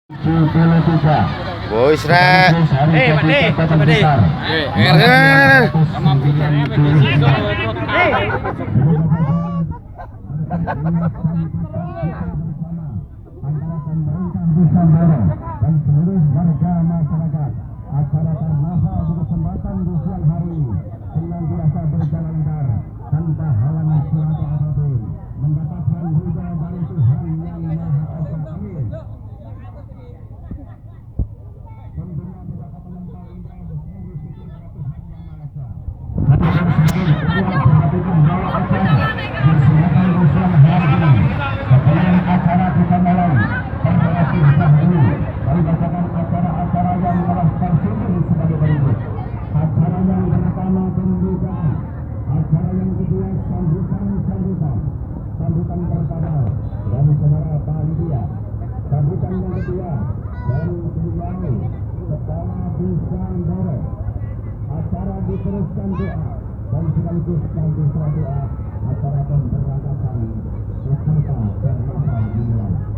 Boys rek. Pade. Dan seluruh warga masyarakat acara karnaval di kesempatan di siang hari ini senantiasa berjalan lancar tanpa halangan suatu apapun, mendapatkan ridha dari Tuhan yang Maha Esa. Amin. Tentunya mendapat menempel indah dari sisi Tuhan yang Maha Esa. Perhatikan bahwa acara diselenggarakan di siang hari ini. Sebelum acara kita mulai, terlebih dahulu kami bacakan acara-acara yang telah tersusun sebagai berikut. Acara yang pertama pembukaan, acara yang kedua sambutan pertama dari saudara panitia, sambutan yang kedua dari beliau Kepala Desa Ndoro. Acara diteruskan doa dan sekaligus nanti setelah doa acara pemberangkatan peserta karnaval dimulai.